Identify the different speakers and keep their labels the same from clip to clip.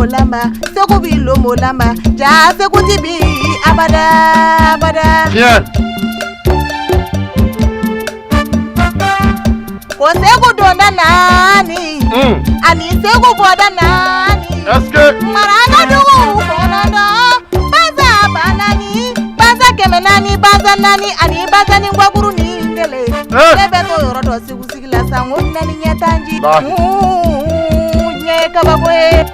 Speaker 1: Molamba, Sekubilo Molamba, Ja Sekutibi, Abada, Abada.
Speaker 2: Viens.
Speaker 1: Kosegu Dona Nani, Ani Segu Boda Nani.
Speaker 2: Est-ce que
Speaker 1: Marana Dugu, Bonana, Baza Banani, Baza Kemenani, Baza Nani, Ani Baza Ningwaguru Ningele. Bebeto Yorodo Sigusila Sango Nani Yatanji. Kabakwe.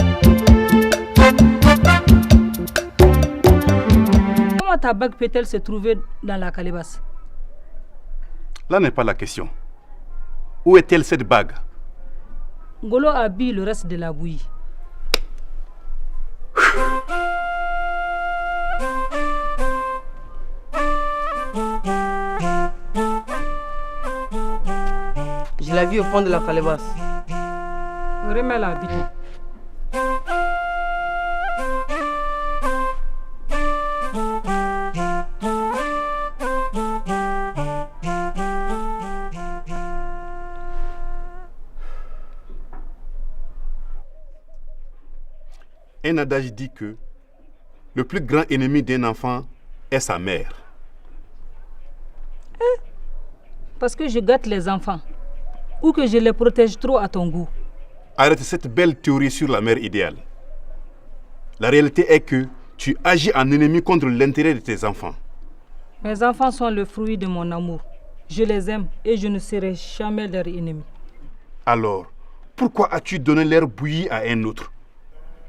Speaker 3: Comment ta bague peut-elle se trouver dans la calebasse?
Speaker 2: Là n'est pas la question. Où est-elle cette bague?
Speaker 3: Ngolo habille le reste de la bouillie.
Speaker 4: Je l'ai vue au fond de la calebasse.
Speaker 3: Remets-la vite.
Speaker 2: Un adage dit que le plus grand ennemi d'un enfant est sa mère.
Speaker 3: Parce que je gâte les enfants ou que je les protège trop à ton goût.
Speaker 2: Arrête cette belle théorie sur la mère idéale. La réalité est que tu agis en ennemi contre l'intérêt de tes enfants.
Speaker 3: Mes enfants sont le fruit de mon amour. Je les aime et je ne serai jamais leur ennemi.
Speaker 2: Alors, pourquoi as-tu donné l'air bouilli à un autre?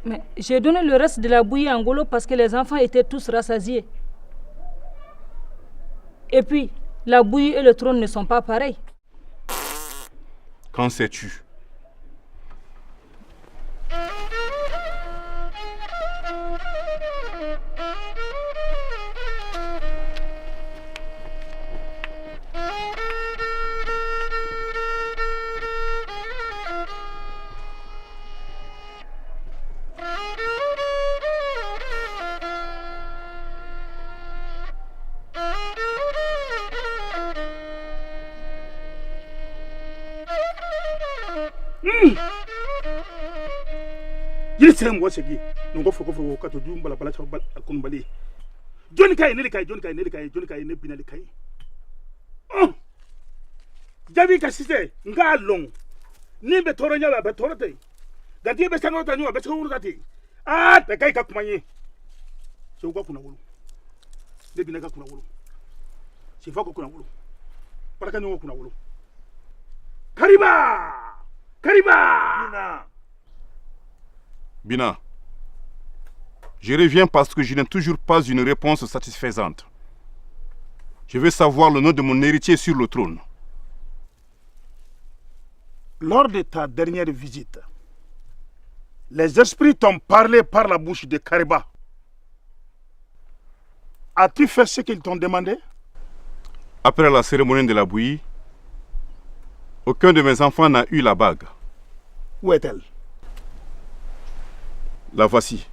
Speaker 3: Mais j'ai donné le reste de la bouillie à Ngolo parce que les enfants étaient tous rassasiés. Et puis, la bouillie et le trône ne sont pas pareils.
Speaker 2: Qu'en sais-tu?
Speaker 5: Yiritsem wasegi ngo foko kato du mbala bala chaba kumbali Johnny Kai ne binali kai Jabi ka sise nga long ni be toro nya be toro te gadi be sango tanyo be toro tati te kai ka kumanye so kwa kuna wulu de binaka kuna wulu si fako kuna wulu para ka nyo kuna wulu Kariba
Speaker 2: Bina, je reviens parce que je n'ai toujours pas une réponse satisfaisante. Je veux savoir le nom de mon héritier sur le trône.
Speaker 5: Lors de ta dernière visite, les esprits t'ont parlé par la bouche de Kariba. As-tu fait ce qu'ils t'ont demandé?
Speaker 2: Après la cérémonie de la bouillie, aucun de mes enfants n'a eu la bague.
Speaker 5: Où est-elle?
Speaker 2: La voici.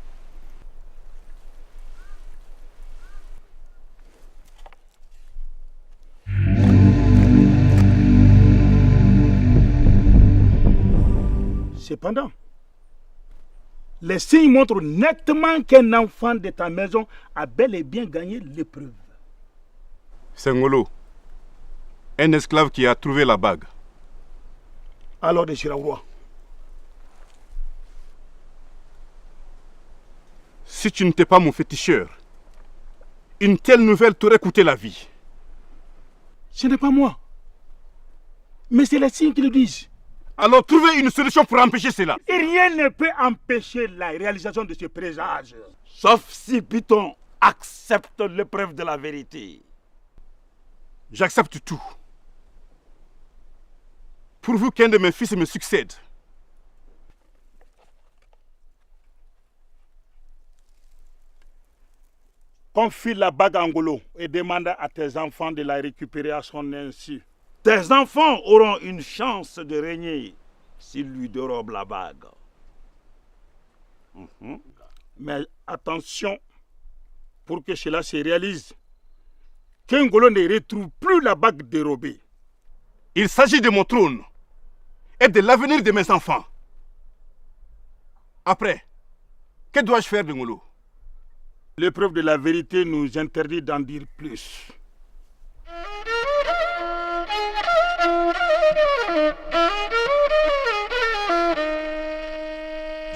Speaker 5: Cependant, les signes montrent nettement qu'un enfant de ta maison a bel et bien gagné l'épreuve.
Speaker 2: C'est Ngolo, un esclave qui a trouvé la bague.
Speaker 5: Alors, déchira au roi.
Speaker 2: Si tu n'étais pas mon féticheur, une telle nouvelle t'aurait coûté la vie.
Speaker 5: Ce n'est pas moi. Mais c'est les signes qui le disent.
Speaker 2: Alors trouvez une solution pour empêcher cela.
Speaker 5: Et rien ne peut empêcher la réalisation de ce présage.
Speaker 6: Sauf si Python accepte l'épreuve de la vérité.
Speaker 2: J'accepte tout. Pourvu qu'un de mes fils me succède.
Speaker 5: Confie la bague à Ngolo et demande à tes enfants de la récupérer à son insu. Tes enfants auront une chance de régner s'ils lui dérobent la bague. Mais attention, pour que cela se réalise, qu'Ngolo ne retrouve plus la bague dérobée.
Speaker 2: Il s'agit de mon trône et de l'avenir de mes enfants. Après, que dois-je faire de Ngolo?
Speaker 5: L'épreuve de la vérité nous interdit d'en dire plus.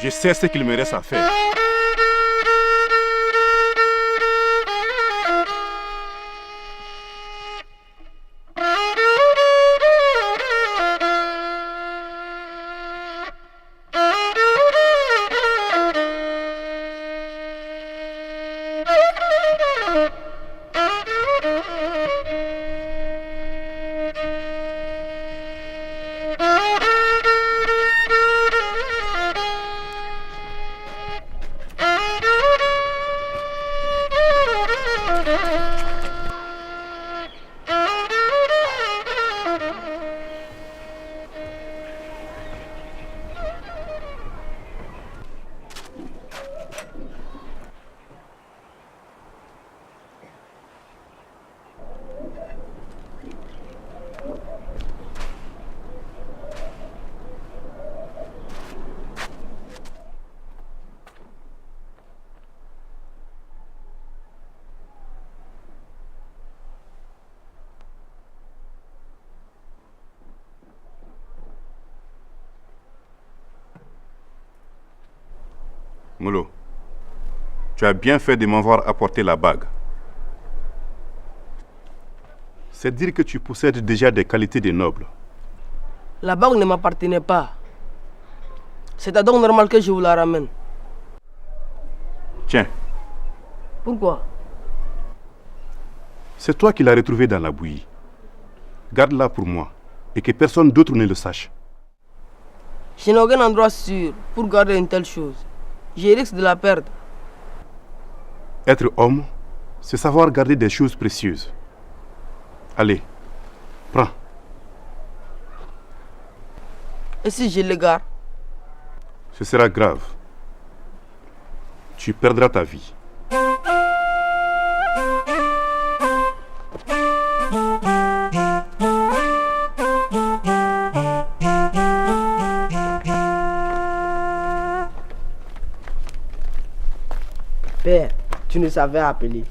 Speaker 2: Je sais ce qu'il me reste à faire. Ngolo, tu as bien fait de m'avoir apporté la bague. C'est dire que tu possèdes déjà des qualités de noble.
Speaker 4: La bague ne m'appartenait pas. C'est donc normal que je vous la ramène.
Speaker 2: Tiens,
Speaker 4: Pourquoi?
Speaker 2: c'est toi qui l'as retrouvée dans la bouillie. Garde-la pour moi et que personne d'autre ne le sache.
Speaker 4: Je n'ai aucun endroit sûr pour garder une telle chose. J'ai risque de la perdre.
Speaker 2: Être homme, c'est savoir garder des choses précieuses. Allez, prends.
Speaker 4: Et si je l'égare?
Speaker 2: Ce sera grave. Tu perdras ta vie.
Speaker 4: Père, tu ne savais appeler.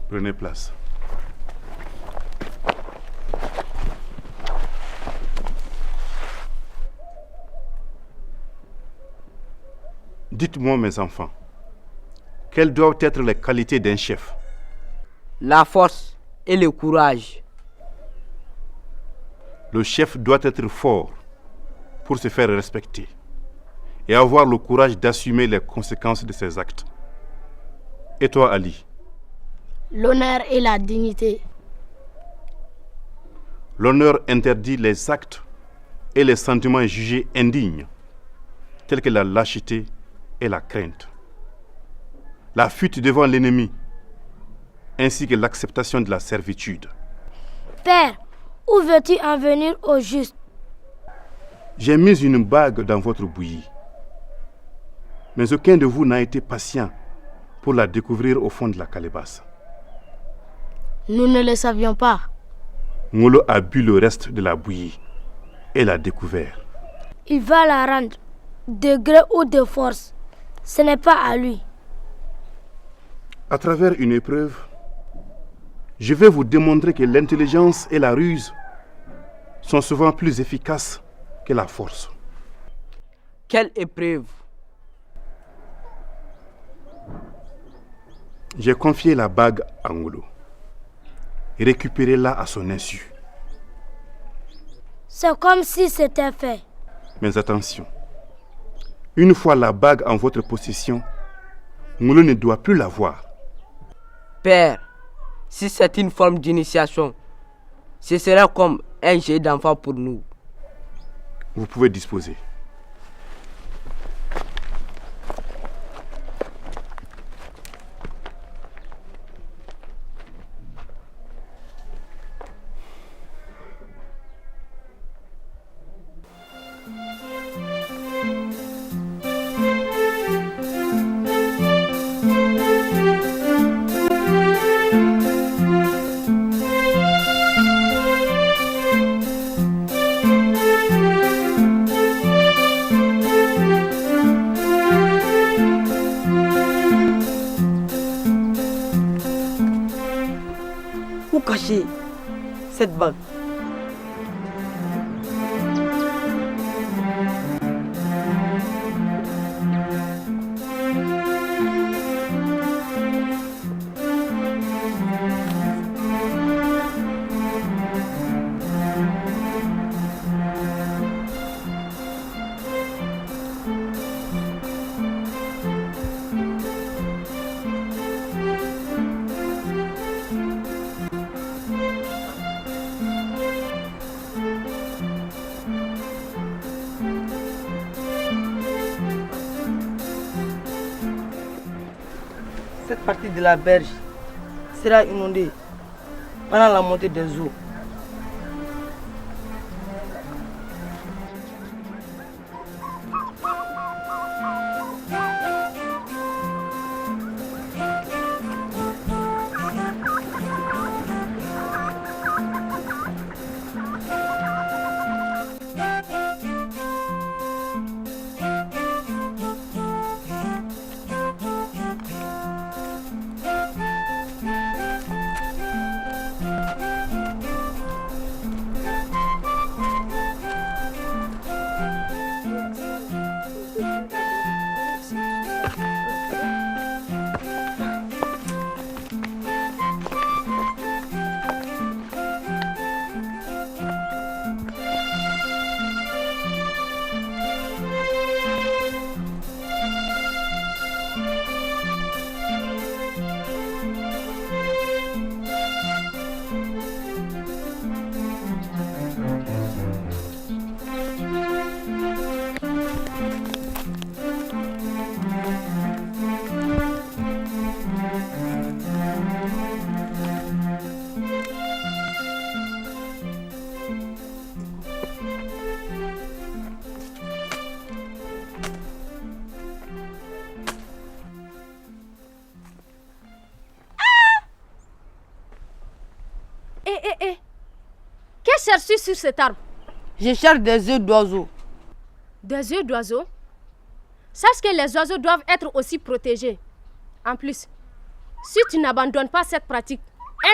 Speaker 2: Prenez place. Dites-moi, mes enfants, quelles doivent être les qualités d'un chef?
Speaker 4: La force et le courage.
Speaker 2: Le chef doit être fort pour se faire respecter et avoir le courage d'assumer les conséquences de ses actes. Et toi, Ali?
Speaker 7: L'honneur et la dignité.
Speaker 2: L'honneur interdit les actes et les sentiments jugés indignes, tels que la lâcheté et la crainte, la fuite devant l'ennemi, ainsi que l'acceptation de la servitude.
Speaker 7: Père, où veux-tu en venir au juste?
Speaker 2: J'ai mis une bague dans votre bouillie, mais aucun de vous n'a été patient pour la découvrir au fond de la calebasse.
Speaker 7: Nous ne le savions pas.
Speaker 2: Ngolo a bu le reste de la bouillie et l'a découvert.
Speaker 7: Il va la rendre, de gré ou de force. Ce n'est pas à lui.
Speaker 2: À travers une épreuve, je vais vous démontrer que l'intelligence et la ruse sont souvent plus efficaces que la force.
Speaker 4: Quelle épreuve!
Speaker 2: J'ai confié la bague à Ngolo. Récupérez-la à son insu.
Speaker 7: C'est comme si c'était fait.
Speaker 2: Mais attention, une fois la bague en votre possession, Ngolo ne doit plus la voir.
Speaker 4: Père, si c'est une forme d'initiation, ce serait comme un jeu d'enfant pour nous.
Speaker 2: Vous pouvez disposer.
Speaker 4: cacher cette bague? Cette partie de la berge sera inondée pendant la montée des eaux.
Speaker 8: Que cherches-tu sur cet arbre?
Speaker 4: Je cherche des œufs d'oiseaux.
Speaker 8: Des œufs d'oiseaux? Sache que les oiseaux doivent être aussi protégés. En plus, si tu n'abandonnes pas cette pratique,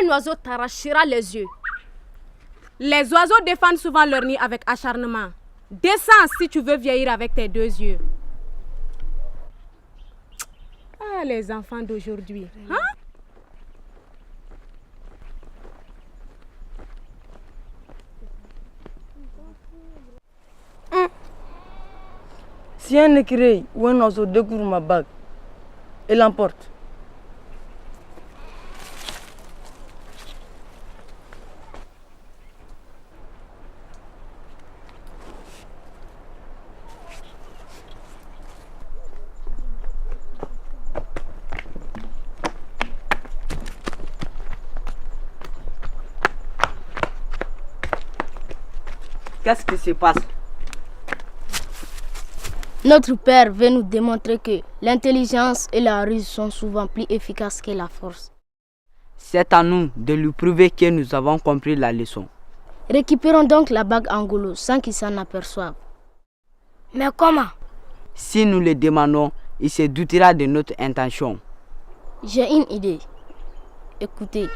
Speaker 8: un oiseau t'arrachera les yeux.
Speaker 9: Les oiseaux défendent souvent leur nid avec acharnement. Descends si tu veux vieillir avec tes 2 yeux. Ah, les enfants d'aujourd'hui. Hein?
Speaker 4: Si un écureuil ou un oiseau découvre ma bague et l'emporte, qu'est-ce qui se passe?
Speaker 7: Notre père veut nous démontrer que l'intelligence et la ruse sont souvent plus efficaces que la force.
Speaker 4: C'est à nous de lui prouver que nous avons compris la leçon.
Speaker 7: Récupérons donc la bague Angolo sans qu'il s'en aperçoive. Mais comment?
Speaker 4: Si nous le demandons, il se doutera de notre intention.
Speaker 7: J'ai une idée. Écoutez.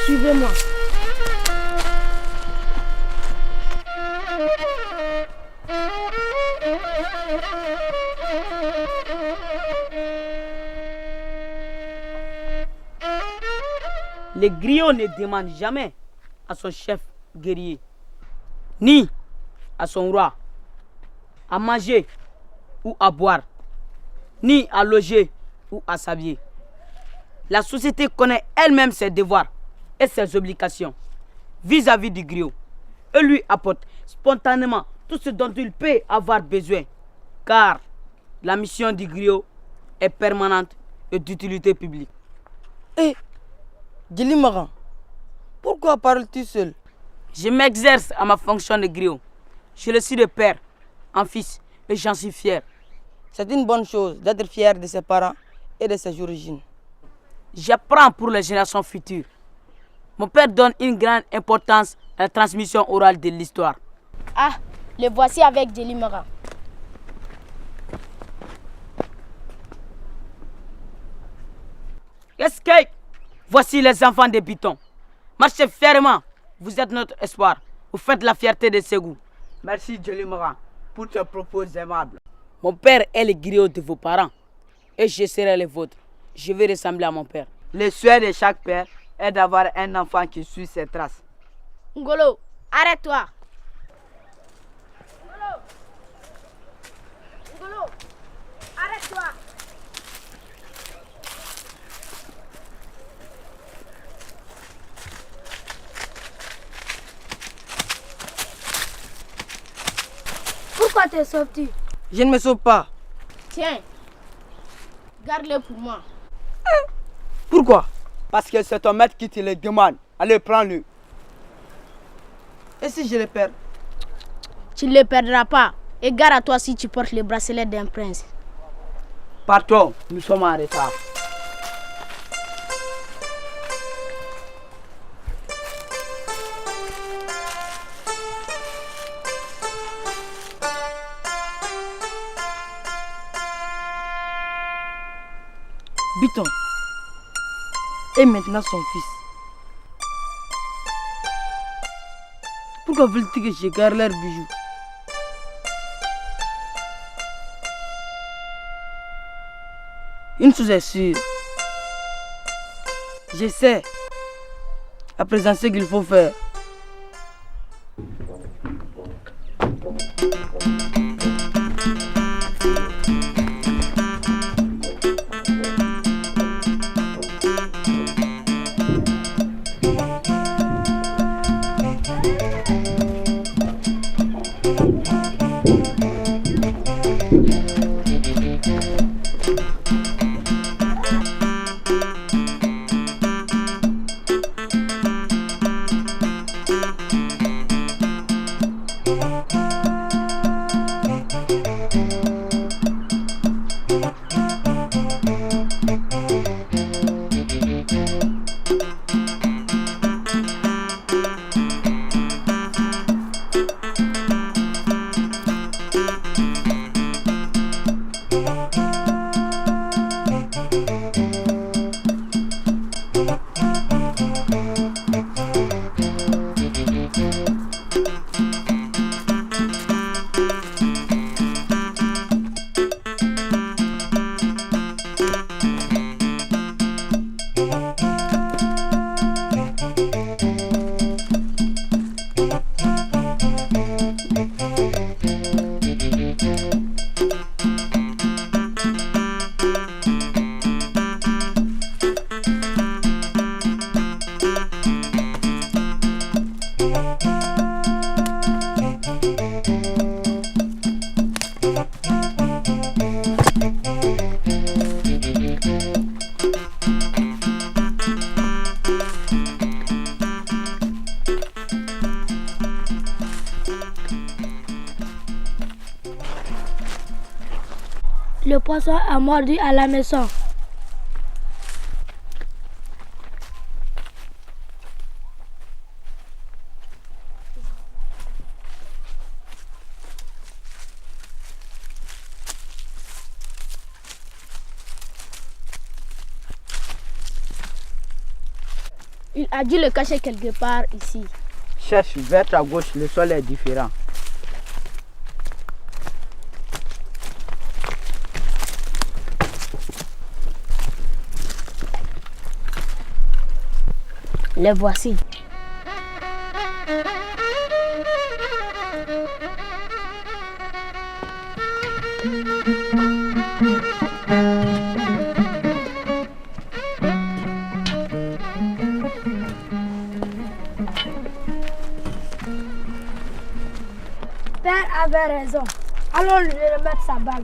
Speaker 7: Suivez-moi.
Speaker 4: Le griot ne demande jamais à son chef guerrier, ni à son roi, à manger ou à boire, ni à loger ou à s'habiller. La société connaît elle-même ses devoirs et ses obligations vis-à-vis du griot et lui apporte spontanément tout ce dont il peut avoir besoin, car la mission du griot est permanente et d'utilité publique. Et Djilimaran, pourquoi parles-tu seul? Je m'exerce à ma fonction de griot. Je le suis de père en fils et j'en suis fier. C'est une bonne chose d'être fier de ses parents et de ses origines. J'apprends pour les générations futures. Mon père donne une grande importance à la transmission orale de l'histoire.
Speaker 7: Ah, le voici avec Djilimaran.
Speaker 4: Qu'est-ce que... Voici les enfants de Biton. Marchez fièrement. Vous êtes notre espoir. Vous faites la fierté de Ségou.
Speaker 10: Merci Djelimara pour tes propos aimables.
Speaker 4: Mon père est le griot de vos parents. Et je serai le vôtre. Je vais ressembler à mon père.
Speaker 10: Le souhait de chaque père est d'avoir un enfant qui suit ses traces.
Speaker 7: Ngolo, arrête-toi. Ngolo, arrête-toi. Pourquoi t'es sorti?
Speaker 10: Je ne me sauve pas.
Speaker 7: Tiens, garde-le pour moi.
Speaker 10: Pourquoi? Parce que c'est ton maître qui te le demande. Allez, prends-le. Et si je le perds?
Speaker 7: Tu ne le perdras pas. Et gare à toi si tu portes le bracelet d'un prince.
Speaker 10: Partons, nous sommes en retard. Biton. Et maintenant son fils. Pourquoi veulent-ils que je garde leurs bijoux? Une chose est sûre. Je sais à présent ce qu'il faut faire.
Speaker 11: Le poisson a mordu à la maison.
Speaker 7: Il a dû le cacher quelque part ici.
Speaker 10: Cherche vers ta gauche, le sol est différent.
Speaker 7: Les voici.
Speaker 11: Père avait raison. Allons lui remettre sa bague.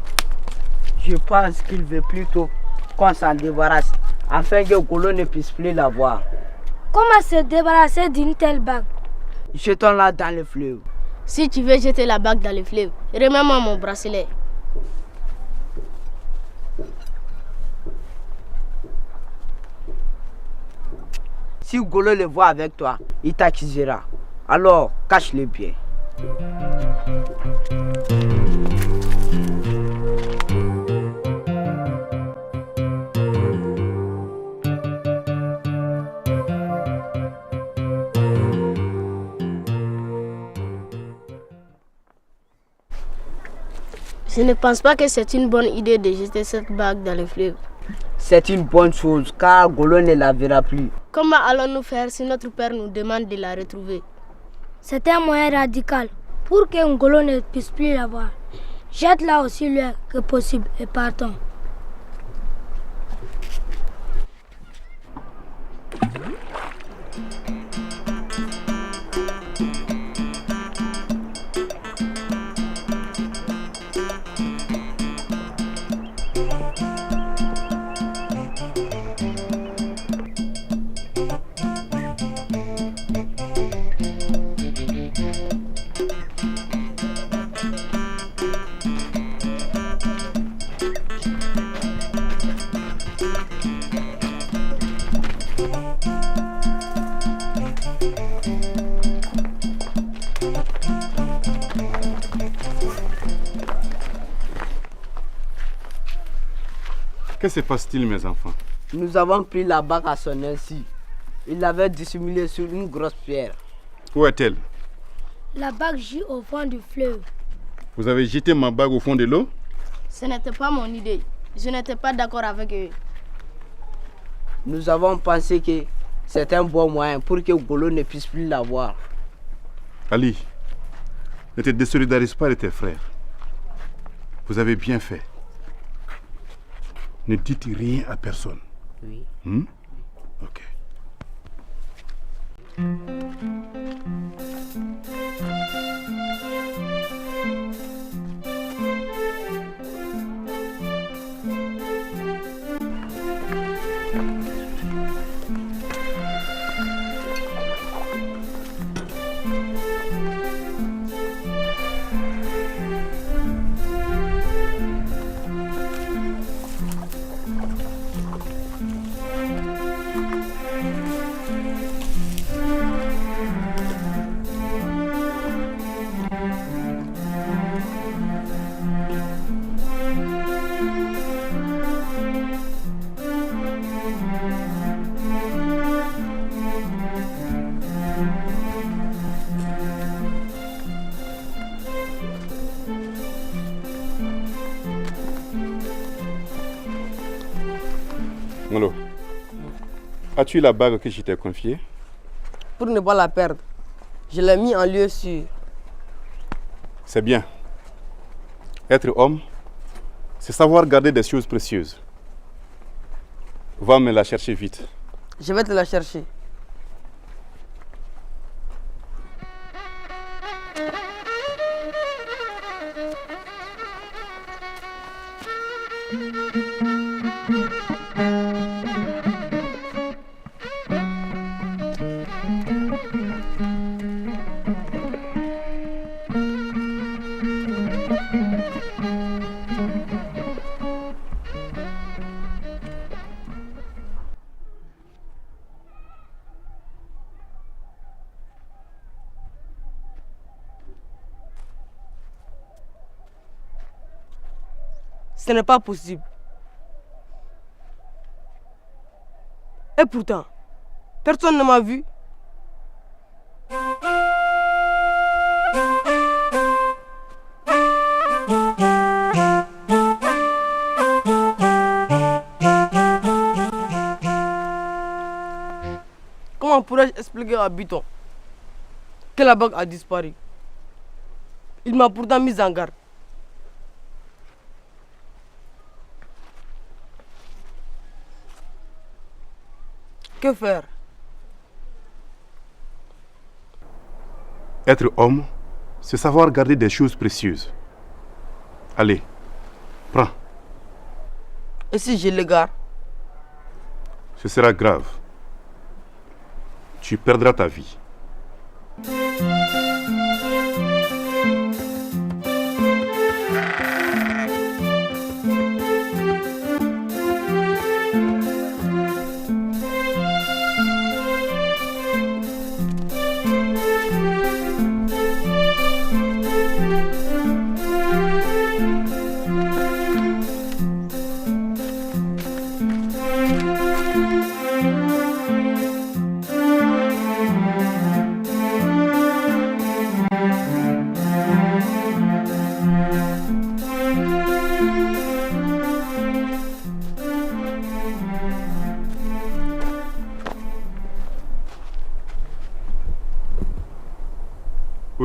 Speaker 10: Je pense qu'il veut plutôt qu'on s'en débarrasse afin que Golo ne puisse plus la voir.
Speaker 11: Comment se débarrasser d'une telle bague?
Speaker 10: Jetons-la dans le fleuve.
Speaker 7: Si tu veux jeter la bague dans le fleuve, remets-moi mon bracelet.
Speaker 10: Si Golo le voit avec toi, il t'accusera. Alors, cache-le bien.
Speaker 7: Je ne pense pas que c'est une bonne idée de jeter cette bague dans le fleuve.
Speaker 10: C'est une bonne chose car Golo ne la verra plus.
Speaker 7: Comment allons-nous faire si notre père nous demande de la retrouver?
Speaker 11: C'est un moyen radical pour que Ngolo ne puisse plus la voir. Jette-la aussi loin que possible et partons.
Speaker 2: Que se passe-t-il, mes enfants?
Speaker 10: Nous avons pris la bague à son insu. Il l'avait dissimulée sur une grosse pierre.
Speaker 2: Où est-elle?
Speaker 11: La bague gît au fond du fleuve.
Speaker 2: Vous avez jeté ma bague au fond de l'eau?
Speaker 7: Ce n'était pas mon idée. Je n'étais pas d'accord avec eux.
Speaker 10: Nous avons pensé que c'est un bon moyen pour que Golo ne puisse plus la voir.
Speaker 2: Ali, ne te désolidarise pas de tes frères. Vous avez bien fait. Ne dites rien à personne.
Speaker 10: Oui.
Speaker 2: Ok. Ngolo, as-tu la bague que je t'ai confiée?
Speaker 10: Pour ne pas la perdre, je l'ai mis en lieu sûr.
Speaker 2: C'est bien. Être homme, c'est savoir garder des choses précieuses. Va me la chercher vite.
Speaker 10: Je vais te la chercher. Ce n'est pas possible. Et pourtant, personne ne m'a vu. Comment pourrais-je expliquer à Biton que la bague a disparu? Il m'a pourtant mis en garde. Que faire?
Speaker 2: Être homme, c'est savoir garder des choses précieuses. Allez, prends.
Speaker 10: Et si je l'égare?
Speaker 2: Ce sera grave. Tu perdras ta vie.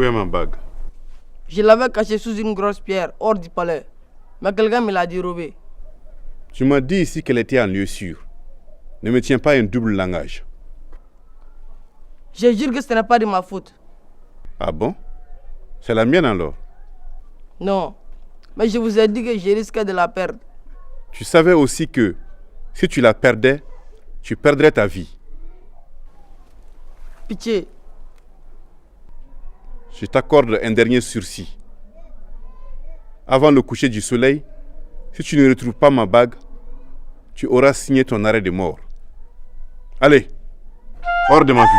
Speaker 2: Où est ma bague?
Speaker 10: Je l'avais cachée sous une grosse pierre hors du palais. Mais quelqu'un me l'a dérobée.
Speaker 2: Tu m'as dit ici qu'elle était en lieu sûr. Ne me tiens pas un double langage.
Speaker 10: Je jure que ce n'est pas de ma faute.
Speaker 2: Ah bon? C'est la mienne alors?
Speaker 10: Non, mais je vous ai dit que je risquais de la perdre.
Speaker 2: Tu savais aussi que si tu la perdais, tu perdrais ta vie.
Speaker 10: Pitié.
Speaker 2: Je t'accorde un dernier sursis. Avant le coucher du soleil, si tu ne retrouves pas ma bague, tu auras signé ton arrêt de mort. Allez, hors de ma vue.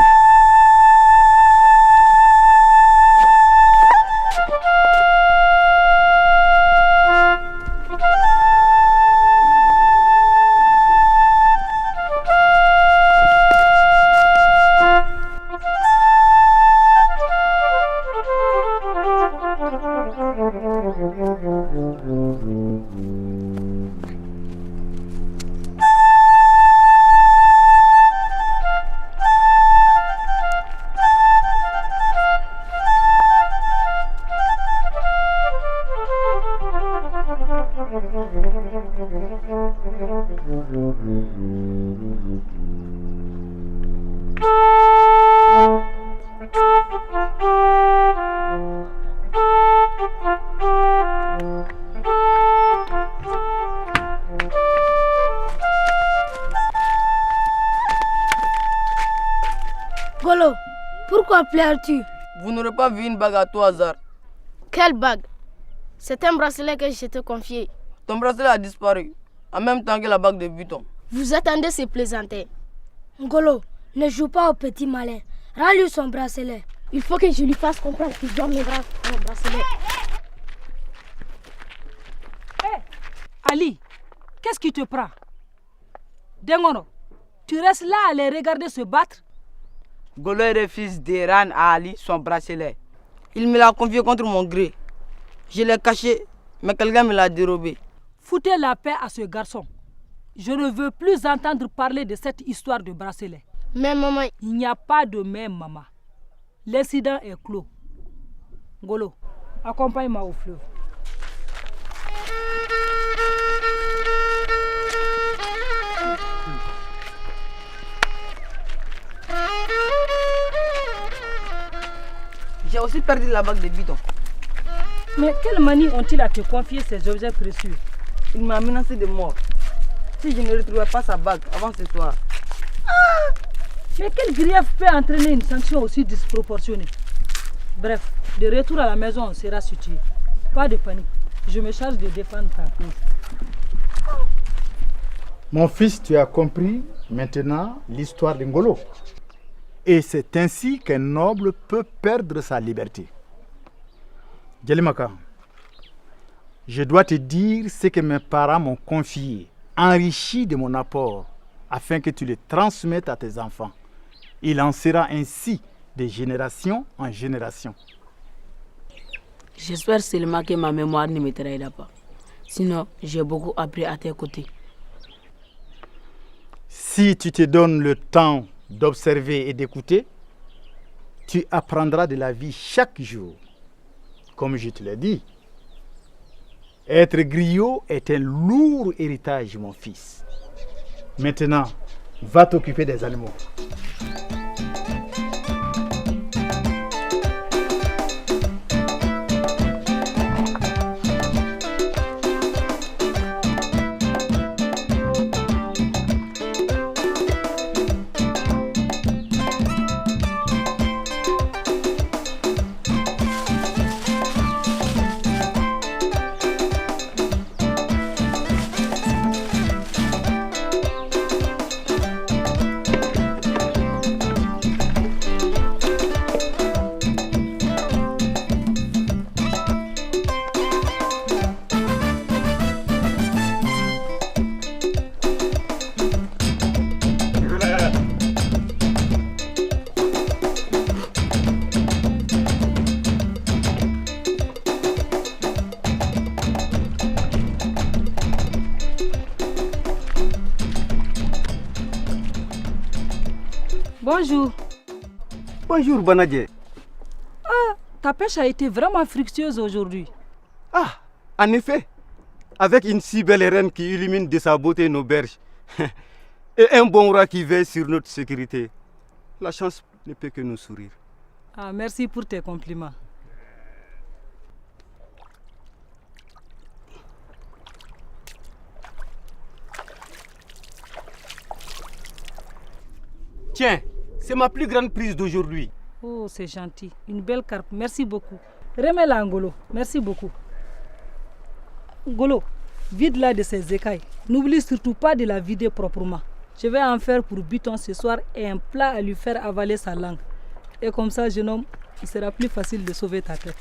Speaker 11: Golo, pourquoi pleures-tu?
Speaker 10: Vous n'aurez pas vu une bague à tout hasard.
Speaker 7: Quelle bague? C'est un bracelet que je t'ai confié.
Speaker 10: Ton bracelet a disparu, en même temps que la bague de Vuitton.
Speaker 7: Vous attendez ces plaisanter.
Speaker 11: Golo, ne joue pas au petit malin. Rends-lui son bracelet.
Speaker 7: Il faut que je lui fasse comprendre qu'il doit me rendre mon bracelet.
Speaker 3: Hey, Ali, qu'est-ce qui te prend? Dengono, tu restes là à les regarder se battre?
Speaker 10: Golo refuse de rendre à Ali son bracelet. Il me l'a confié contre mon gré. Je l'ai caché, mais quelqu'un me l'a dérobé.
Speaker 3: Foutez la paix à ce garçon. Je ne veux plus entendre parler de cette histoire de bracelet.
Speaker 7: Mais maman...
Speaker 3: Il n'y a pas de mais maman. L'incident est clos. Golo, accompagne-moi au fleuve.
Speaker 10: J'ai aussi perdu la bague de Vuitton.
Speaker 3: Mais quelle manie ont-ils à te confier ces objets précieux?
Speaker 10: Il m'a menacé de mort si je ne retrouvais pas sa bague avant ce soir.
Speaker 3: Mais quel grief peut entraîner une sanction aussi disproportionnée? Bref, de retour à la maison, on sera situé. Pas de panique. Je me charge de défendre ta prise.
Speaker 12: Mon fils, tu as compris maintenant l'histoire d'Ngolo. Et c'est ainsi qu'un noble peut perdre sa liberté. Djelimaka, je dois te dire ce que mes parents m'ont confié, enrichi de mon apport, afin que tu le transmettes à tes enfants. Il en sera ainsi de génération en génération.
Speaker 4: J'espère seulement que ma mémoire ne me trahira pas. Sinon, j'ai beaucoup appris à tes côtés.
Speaker 12: Si tu te donnes le temps d'observer et d'écouter, tu apprendras de la vie chaque jour. Comme je te l'ai dit, être griot est un lourd héritage, mon fils. Maintenant, va t'occuper des animaux.
Speaker 3: Bonjour.
Speaker 13: Bonjour, Banadje.
Speaker 3: ta pêche a été vraiment fructueuse aujourd'hui.
Speaker 13: Ah, en effet, avec une si belle reine qui illumine de sa beauté nos berges et un bon roi qui veille sur notre sécurité, la chance ne peut que nous sourire.
Speaker 3: Ah, merci pour tes compliments.
Speaker 13: Tiens, c'est ma plus grande prise d'aujourd'hui.
Speaker 3: Oh, c'est gentil. Une belle carpe. Merci beaucoup. Remets-la à Ngolo. Merci beaucoup. Ngolo, vide-la de ses écailles. N'oublie surtout pas de la vider proprement. Je vais en faire pour Biton ce soir et un plat à lui faire avaler sa langue. Et comme ça, jeune homme, il sera plus facile de sauver ta tête.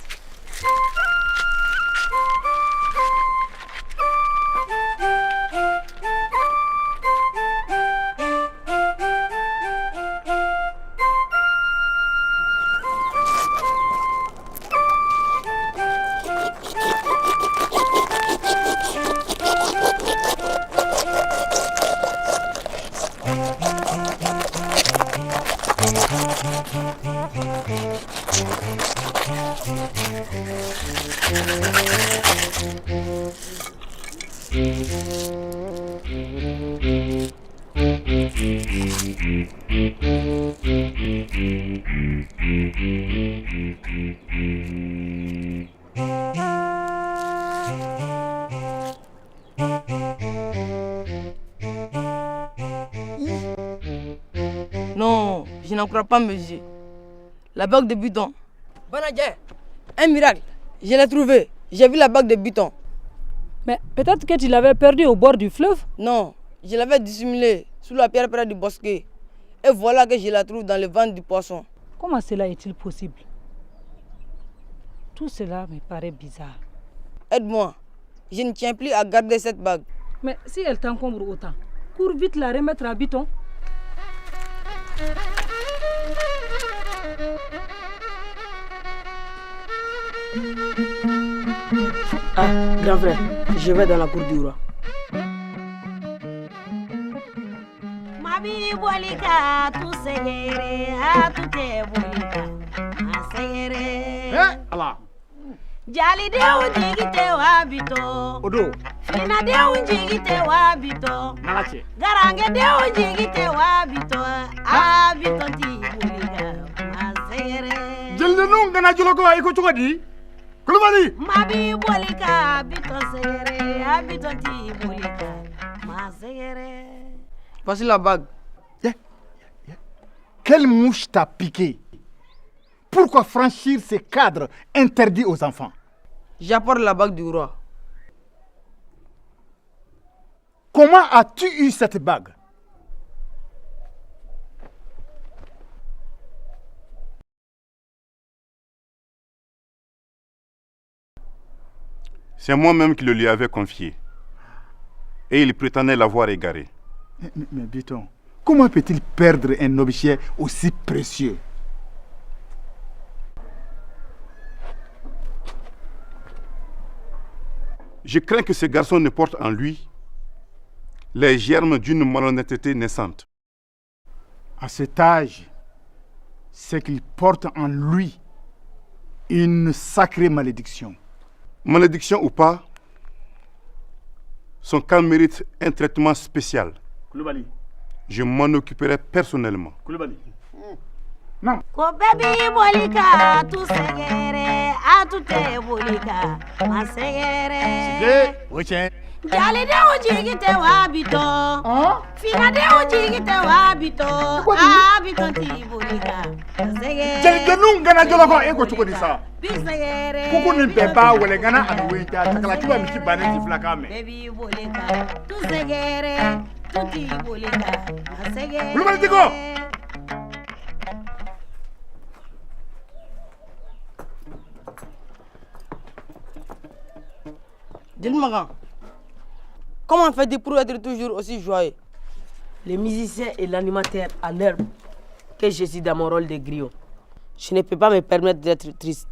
Speaker 10: Non, je n'en crois pas, monsieur. La bague de Biton. Bonadje, un miracle. Je l'ai trouvé. J'ai vu la bague de Biton.
Speaker 3: Mais peut-être que tu l'avais perdue au bord du fleuve?
Speaker 10: Non, je l'avais dissimulée sous la pierre près du bosquet. Et voilà que je la trouve dans le ventre du poisson.
Speaker 3: Comment cela est-il possible? Tout cela me paraît bizarre.
Speaker 10: Aide-moi. Je ne tiens plus à garder cette bague.
Speaker 3: Mais si elle t'encombre autant, cours vite la remettre à Biton.
Speaker 4: Ah, grand frère, je vais dans la cour du roi.
Speaker 1: Mabi bolika tu segere a tu te bolika a segere.
Speaker 12: Allah.
Speaker 1: Jali de unjigi te wabito.
Speaker 12: Odo.
Speaker 1: Fina de unjigi te wabito.
Speaker 12: Nalache.
Speaker 1: Garange de unjigi te wabito. A bito ti bolika a segere.
Speaker 12: Jelde nun gana jolo ko iko chugadi. Kulubali.
Speaker 1: Mabi bolika bito segere a bito ti bolika ma segere.
Speaker 10: Voici la bague.
Speaker 12: Quelle mouche t'a piqué? Pourquoi franchir ces cadres interdits aux enfants?
Speaker 10: J'apporte la bague du roi.
Speaker 12: Comment as-tu eu cette bague?
Speaker 2: C'est moi-même qui le lui avais confié. Et il prétendait l'avoir égaré.
Speaker 12: Mais Biton, comment peut-il perdre un objet aussi précieux?
Speaker 2: Je crains que ce garçon ne porte en lui les germes d'une malhonnêteté naissante.
Speaker 12: À cet âge, c'est qu'il porte en lui une sacrée malédiction.
Speaker 2: Malédiction ou pas, son cas mérite un traitement spécial.
Speaker 5: Koulibaly.
Speaker 2: Je m'en occuperai personnellement.
Speaker 5: Koulibaly.
Speaker 12: Non.
Speaker 1: Ko baby bolika tu segere a tu te bolika ma segere.
Speaker 12: Oui,
Speaker 1: Jali de unjigi te wabito. Fina de unjigi te wabito. A bito ti bolika ma segere.
Speaker 12: Jelde nun gana jolo ko iko chugadi sa.
Speaker 1: Bisegere.
Speaker 12: Kuku ni beba wele gana anuwita takala chuba misi bane ti flakame.
Speaker 1: Baby bolika tu segere tu ti bolika ma segere.
Speaker 12: Koulibaly Diko.
Speaker 10: Dis-moi, comment fais-tu pour être toujours aussi joyeux?
Speaker 4: Le musicien et l'animateur en herbe que je suis dans mon rôle de griot. Je ne peux pas me permettre d'être triste.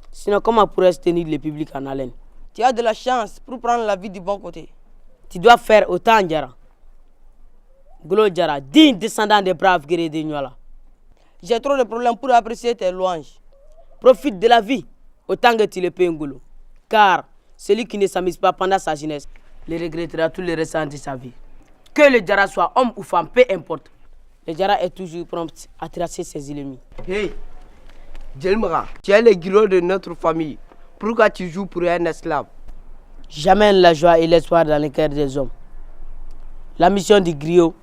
Speaker 4: Sinon, comment pourrais-je tenir le public en haleine?
Speaker 10: Tu as de la chance pour prendre la vie du bon côté.
Speaker 4: Tu dois faire autant, Djara. Golo Djara, digne descendant des braves guerriers de Nyola.
Speaker 10: J'ai trop de problèmes pour apprécier tes louanges.
Speaker 4: Profite de la vie autant que tu le paies Ngolo. Car celui qui ne s'amuse pas pendant sa jeunesse le regrettera tout le restant de sa vie. Que le Djara soit homme ou femme, peu importe. Le Djara est toujours prompt à tracer ses ennemis.
Speaker 10: Hey, Djelmara, tu es le griot de notre famille. Pourquoi tu joues pour un esclave?
Speaker 4: J'amène la joie et l'espoir dans les cœurs des hommes. La mission du griot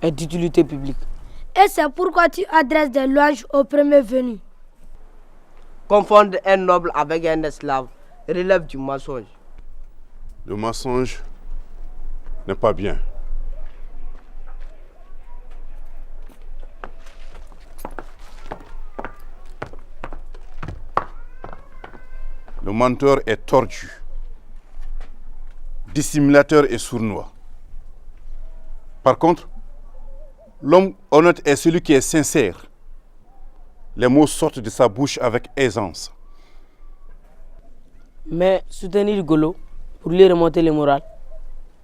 Speaker 4: est d'utilité publique.
Speaker 11: Et c'est pourquoi tu adresses des louanges au premier venu.
Speaker 10: Confondre un noble avec un esclave relève du mensonge.
Speaker 2: Le mensonge n'est pas bien. Le menteur est tordu, dissimulateur et sournois. Par contre, l'homme honnête est celui qui est sincère. Les mots sortent de sa bouche avec aisance.
Speaker 4: Mais soutenir Golo pour lui remonter le moral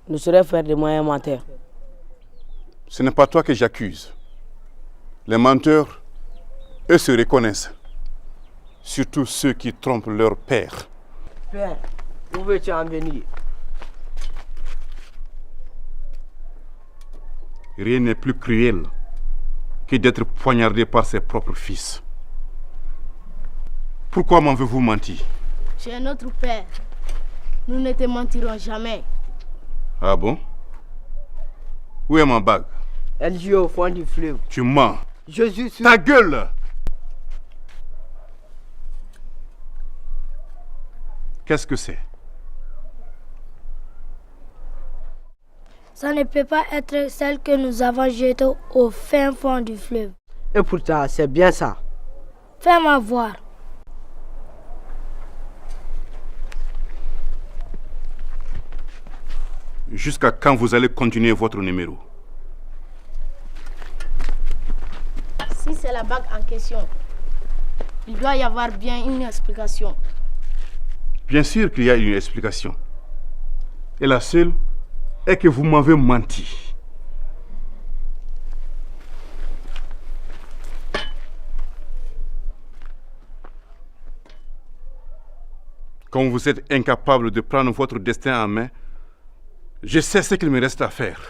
Speaker 4: ne serait faire des moyens menteurs.
Speaker 2: Ce n'est pas toi que j'accuse. Les menteurs, eux se reconnaissent. Surtout ceux qui trompent leur père.
Speaker 10: Père, où veux-tu en venir?
Speaker 2: Rien n'est plus cruel que d'être poignardé par ses propres fils. Pourquoi m'en veux-vous mentir?
Speaker 7: Tu es notre père. Nous ne te mentirons jamais.
Speaker 2: Ah bon? Où est ma bague?
Speaker 10: Elle joue au fond du fleuve.
Speaker 2: Tu mens.
Speaker 10: Je suis sûr.
Speaker 2: Ta gueule! Qu'est-ce que c'est?
Speaker 11: Ça ne peut pas être celle que nous avons jetée au fin fond du fleuve.
Speaker 10: Et pourtant, c'est bien ça.
Speaker 11: Fais-moi voir.
Speaker 2: Jusqu'à quand vous allez continuer votre numéro?
Speaker 7: Si c'est la bague en question, il doit y avoir bien une explication.
Speaker 2: Bien sûr qu'il y a une explication. Et la seule est que vous m'avez menti. Comme vous êtes incapable de prendre votre destin en main, je sais ce qu'il me reste à faire.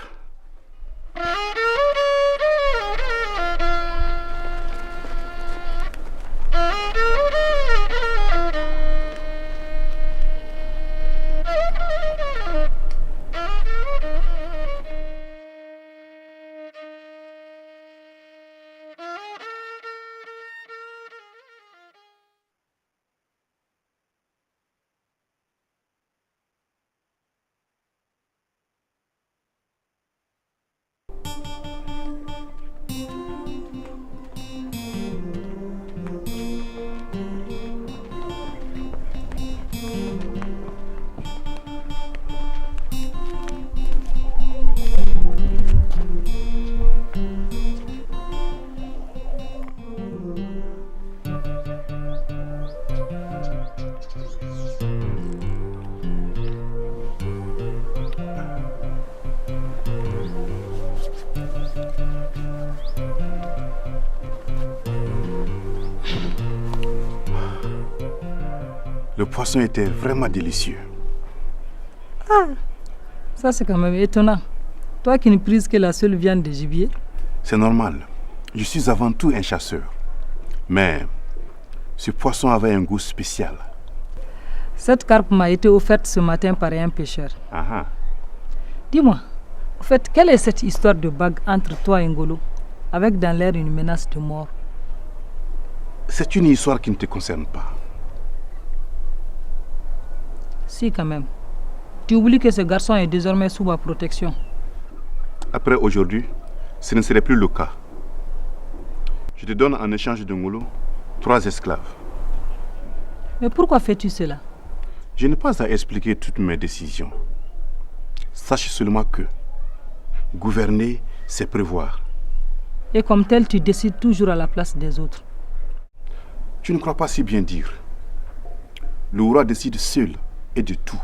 Speaker 2: Le poisson était vraiment délicieux.
Speaker 3: Ah, ça c'est quand même étonnant. Toi qui ne prises que la seule viande de gibier.
Speaker 2: C'est normal. Je suis avant tout un chasseur. Mais ce poisson avait un goût spécial.
Speaker 3: Cette carpe m'a été offerte ce matin par un pêcheur.
Speaker 2: Ah.
Speaker 3: Dis-moi, en fait, quelle est cette histoire de bague entre toi et Ngolo, avec dans l'air une menace de mort?
Speaker 2: C'est une histoire qui ne te concerne pas.
Speaker 3: Si, quand même. Tu oublies que ce garçon est désormais sous ma protection.
Speaker 2: Après aujourd'hui, ce ne serait plus le cas. Je te donne en échange de Ngolo 3 esclaves.
Speaker 3: Mais pourquoi fais-tu cela?
Speaker 2: Je n'ai pas à expliquer toutes mes décisions. Sache seulement que gouverner, c'est prévoir.
Speaker 3: Et comme tel, tu décides toujours à la place des autres.
Speaker 2: Tu ne crois pas si bien dire. Le roi décide seul et de tout.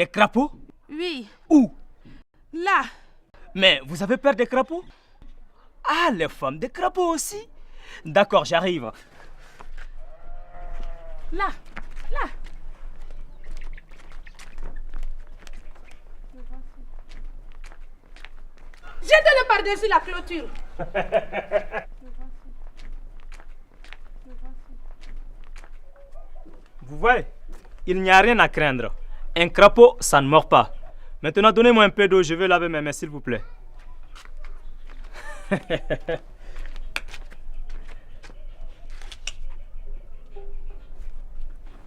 Speaker 14: Des crapauds?
Speaker 9: Oui.
Speaker 14: Où?
Speaker 9: Là.
Speaker 14: Mais vous avez peur des crapauds? Ah, les femmes des crapauds aussi? D'accord, j'arrive.
Speaker 9: Là. Là. Jetez-le par-dessus la clôture.
Speaker 14: Vous voyez, il n'y a rien à craindre. Un crapaud, ça ne mord pas. Maintenant, donnez-moi un peu d'eau, je vais laver mes mains, s'il vous plaît.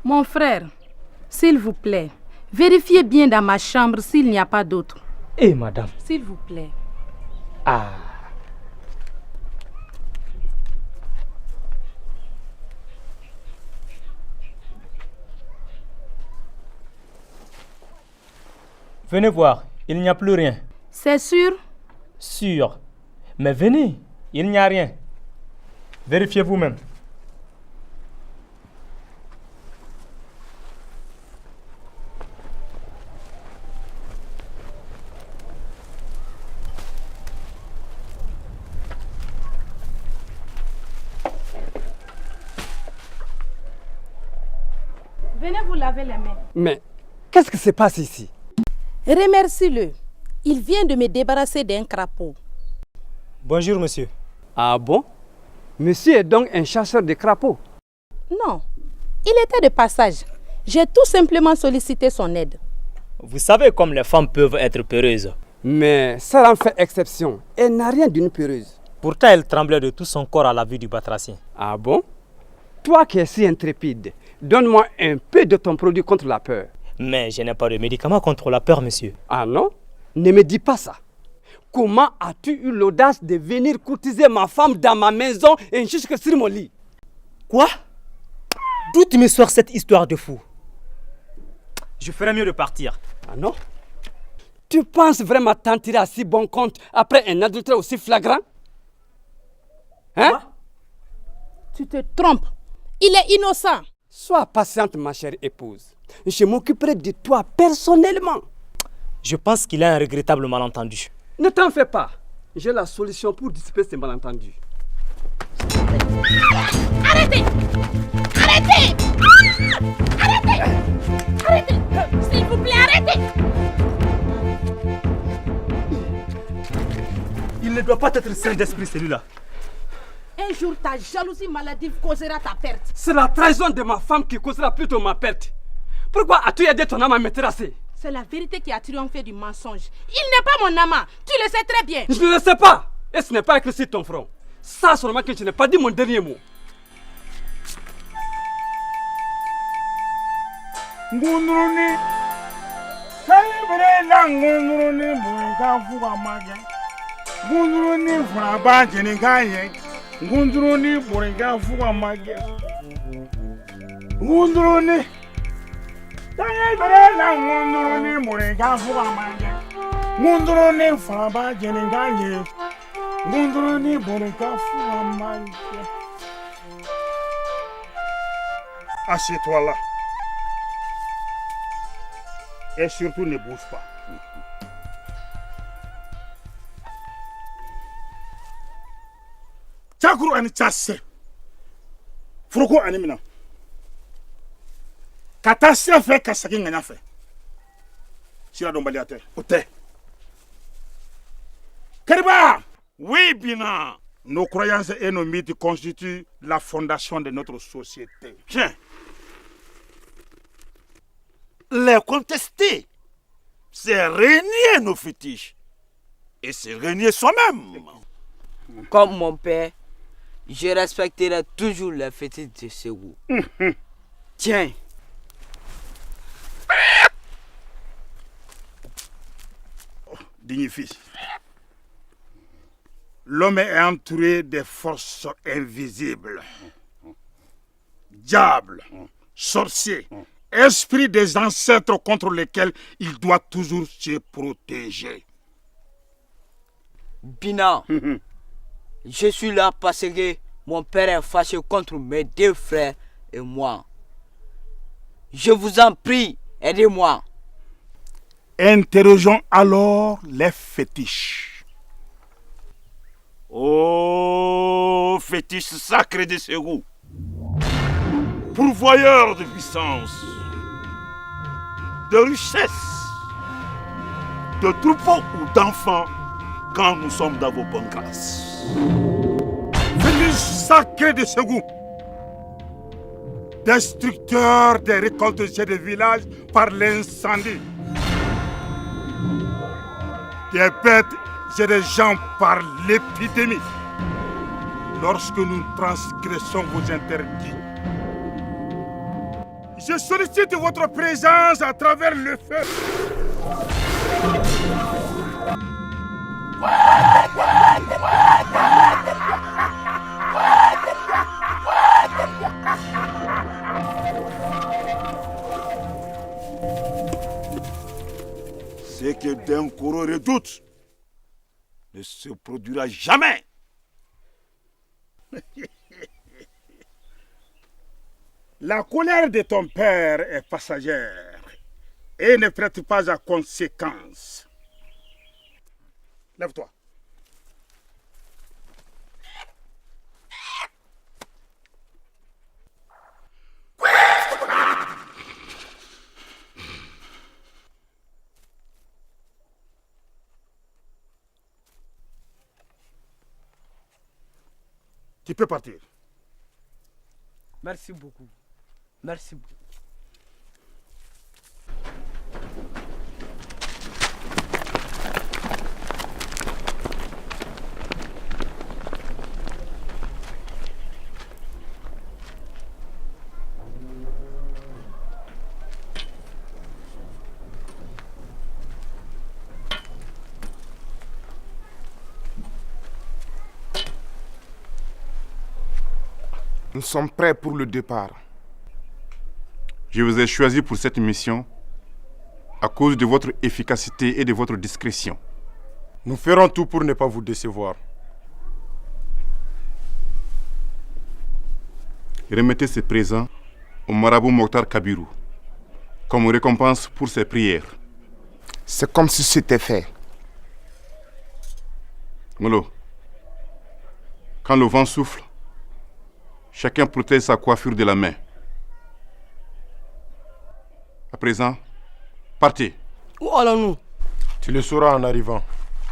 Speaker 9: Mon frère, s'il vous plaît, vérifiez bien dans ma chambre s'il n'y a pas d'autre.
Speaker 14: Eh, madame.
Speaker 9: S'il vous plaît.
Speaker 14: Ah. Venez voir, il n'y a plus rien.
Speaker 9: C'est sûr?
Speaker 14: Sûr. Mais venez, il n'y a rien. Vérifiez vous-même.
Speaker 9: Venez vous laver les mains.
Speaker 13: Mais qu'est-ce qui se passe ici?
Speaker 9: Remercie-le. Il vient de me débarrasser d'un crapaud.
Speaker 14: Bonjour, monsieur.
Speaker 13: Ah bon? Monsieur est donc un chasseur de crapauds?
Speaker 9: Non, il était de passage. J'ai tout simplement sollicité son aide.
Speaker 14: Vous savez comme les femmes peuvent être peureuses.
Speaker 13: Mais ça en fait exception. Elle n'a rien d'une peureuse.
Speaker 14: Pourtant, elle tremblait de tout son corps à la vue du batracien.
Speaker 13: Ah bon? Toi qui es si intrépide, donne-moi un peu de ton produit contre la peur.
Speaker 14: Mais je n'ai pas de médicament contre la peur, monsieur.
Speaker 13: Ah non? Ne me dis pas ça. Comment as-tu eu l'audace de venir courtiser ma femme dans ma maison et jusque sur mon lit?
Speaker 14: Quoi? D'où tu me sors cette histoire de fou? Je ferais mieux de partir.
Speaker 13: Ah non? Tu penses vraiment t'en tirer à si bon compte après un adultère aussi flagrant? Hein?
Speaker 14: Quoi?
Speaker 9: Tu te trompes. Il est innocent.
Speaker 13: Sois patiente, ma chère épouse. Je m'occuperai de toi personnellement.
Speaker 14: Je pense qu'il a un regrettable malentendu.
Speaker 13: Ne t'en fais pas. J'ai la solution pour dissiper ces malentendus.
Speaker 1: Arrêtez! Arrêtez! Arrêtez! Arrêtez! S'il vous plaît, arrêtez!
Speaker 14: Il ne doit pas être sain d'esprit, celui-là.
Speaker 9: Un jour, ta jalousie maladive causera ta perte.
Speaker 13: C'est la trahison de ma femme qui causera plutôt ma perte. Pourquoi as-tu aidé ton amant à me terrasser?
Speaker 9: C'est la vérité qui a triomphé du mensonge. Il n'est pas mon amant. Tu le sais très bien.
Speaker 13: Je ne le sais pas. Et ce n'est pas écrit sur ton front. Ça seulement que je n'ai pas dit mon dernier mot.
Speaker 5: Ngundruni, celebre la ngundruni boika fuga mage. Ngundruni fraba jenikaye. Ngundruni boika fuga mage. Ngundruni, celebre la ngundruni boika fuga mage. Ngundruni fraba jenikaye. Ngundruni boika fuga mage. Assieds-toi là. Et surtout ne bouge pas. Chakuru ani chasse. Furuko ani mina. Katasira fait kasaki nganya fait. Sira dombaliate. Ote. Kariba!
Speaker 6: Oui, Bina.
Speaker 5: Nos croyances et nos mythes constituent la fondation de notre société.
Speaker 6: Tiens. Les contester, c'est renier nos fétiches. Et c'est renier soi-même.
Speaker 10: Comme mon père, je respecterai toujours les fétiches de Ségou. Tiens.
Speaker 5: Digne fils. L'homme est entouré de forces invisibles. Diables, sorciers, esprits des ancêtres contre lesquels il doit toujours se protéger.
Speaker 10: Bina, je suis là parce que mon père est fâché contre mes deux frères et moi. Je vous en prie, aidez-moi.
Speaker 5: Interrogeons alors les fétiches.
Speaker 6: Ô fétiche sacré de Ségou, pourvoyeur de puissance, de richesse, de troupeaux ou d'enfants quand nous sommes dans vos bonnes grâces.
Speaker 5: Fétiche sacré de Ségou, destructeur des récoltes et des villages par l'incendie, des bêtes et des gens par l'épidémie, lorsque nous transgressons vos interdits. Je sollicite votre présence à travers le feu.
Speaker 6: Ce que Denkoro redoute ne se produira jamais.
Speaker 5: La colère de ton père est passagère et ne prête pas à conséquence. Lève-toi. Tu peux partir.
Speaker 10: Merci beaucoup. Merci beaucoup.
Speaker 15: Nous sommes prêts pour le départ.
Speaker 2: Je vous ai choisi pour cette mission à cause de votre efficacité et de votre discrétion.
Speaker 15: Nous ferons tout pour ne pas vous décevoir.
Speaker 2: Remettez ces présents au marabout Mokhtar Kabirou comme récompense pour ses prières.
Speaker 15: C'est comme si c'était fait.
Speaker 2: Molo, quand le vent souffle, chacun protège sa coiffure de la main. À présent, partez.
Speaker 10: Où allons-nous?
Speaker 15: Tu le sauras en arrivant.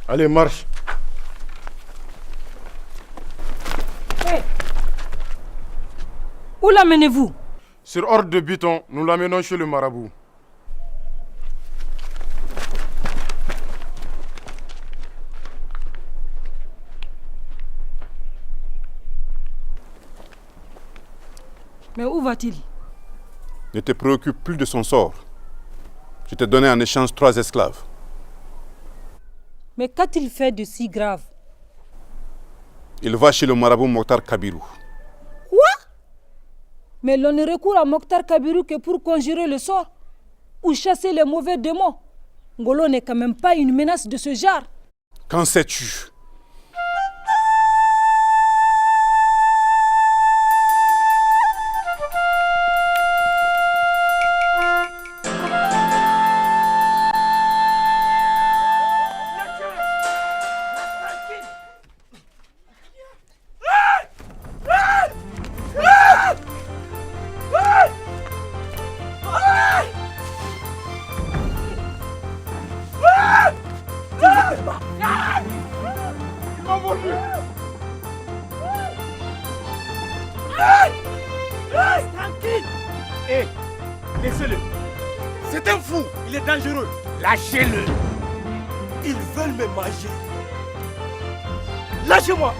Speaker 15: Allez, marche.
Speaker 3: Hey. Où l'amenez-vous?
Speaker 15: Sur ordre de Biton, nous l'amenons chez le marabout.
Speaker 3: Mais où va-t-il?
Speaker 2: Ne te préoccupe plus de son sort. Je t'ai donné en échange 3 esclaves.
Speaker 3: Mais qu'a-t-il fait de si grave?
Speaker 2: Il va chez le marabout Mokhtar Kabirou.
Speaker 3: Quoi? Mais l'on ne recourt à Mokhtar Kabirou que pour conjurer le sort ou chasser les mauvais démons. Ngolo n'est quand même pas une menace de ce genre.
Speaker 2: Qu'en sais-tu?
Speaker 5: Tranquille. Hé, laissez-le. C'est un fou, il est dangereux. Lâchez-le. Ils veulent me manger. Lâchez-moi.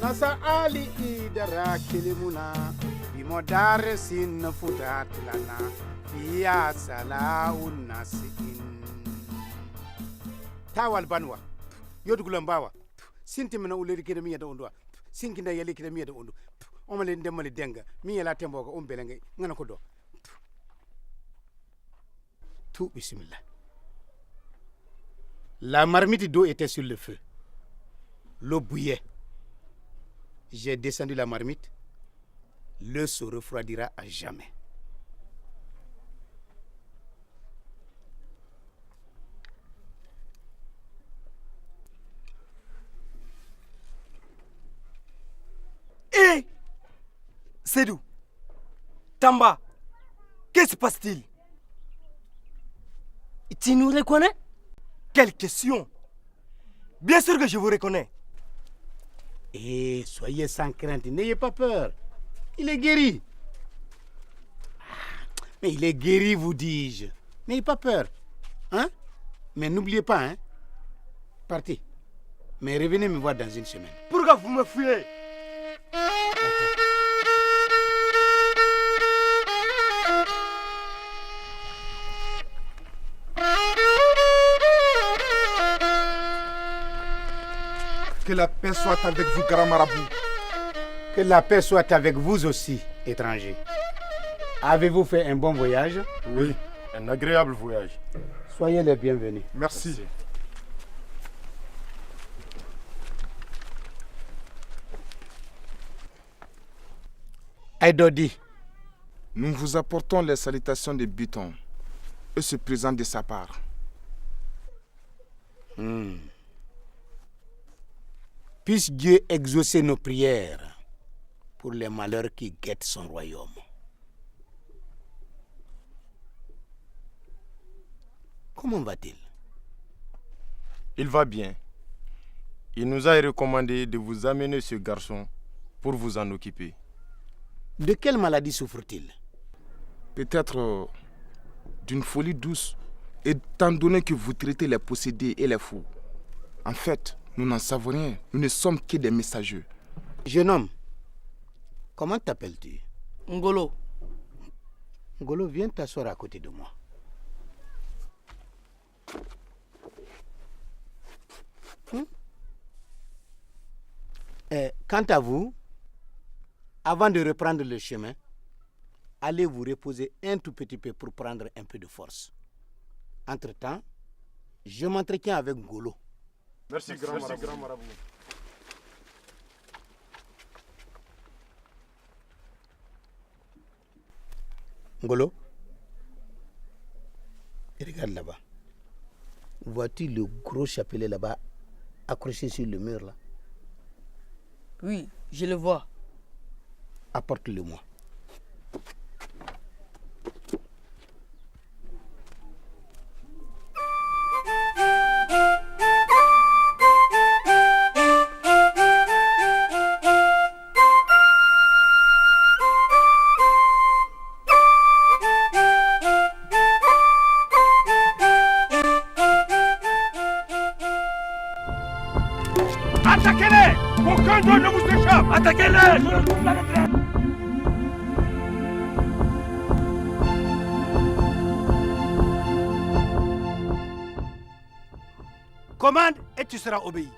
Speaker 16: Nasa ali idara kilimuna bimodare sin futatlana fiya salaun nasiin tawal banwa yodugulambawa sinti mina uleri kida miya da ondwa sinkinda yeli kida miya da ondo on me demande denga mi la tembo ko belenge ngana ko do tout bismillah. La marmite d'eau était sur le feu. L'eau bouillait. J'ai descendu la marmite. L'eau se refroidira à jamais.
Speaker 17: Hé Sédou, Tamba, qu'est-ce qui se passe-t-il? Tu nous reconnais? Quelle question? Bien sûr que je vous reconnais.
Speaker 16: Et soyez sans crainte, n'ayez pas peur. Il est guéri. Mais il est guéri, vous dis-je. N'ayez pas peur. Hein? Mais n'oubliez pas, hein? Partez. Mais revenez me voir dans une semaine.
Speaker 17: Pourquoi vous me fuyez?
Speaker 15: Que la paix soit avec vous, grand marabout.
Speaker 16: Que la paix soit avec vous aussi, étrangers. Avez-vous fait un bon voyage?
Speaker 15: Oui, un agréable voyage.
Speaker 16: Soyez les bienvenus.
Speaker 15: Merci.
Speaker 16: Aïdodi.
Speaker 15: Nous vous apportons les salutations de Biton et ce présent de sa part.
Speaker 16: Puisse Dieu exaucer nos prières pour les malheurs qui guettent son royaume. Comment va-t-il?
Speaker 15: Il va bien. Il nous a recommandé de vous amener ce garçon pour vous en occuper.
Speaker 16: De quelle maladie souffre-t-il?
Speaker 15: Peut-être d'une folie douce, étant donné que vous traitez les possédés et les fous. En fait, nous n'en savons rien. Nous ne sommes que des messagers.
Speaker 16: Jeune homme, comment t'appelles-tu?
Speaker 10: Ngolo.
Speaker 16: Ngolo, viens t'asseoir à côté de moi. Quant à vous, avant de reprendre le chemin, allez vous reposer un tout petit peu pour prendre un peu de force. Entre-temps, je m'entretiens avec Ngolo.
Speaker 15: Merci, grand marabout.
Speaker 16: Ngolo, regarde là-bas. Vois-tu le gros chapelet là-bas accroché sur le mur là?
Speaker 10: Oui, je le vois.
Speaker 16: Apporte-le-moi.
Speaker 5: Attaquez-les! Aucun d'eux ne vous échappe! Attaquez-les!
Speaker 16: Commande et tu seras obéi.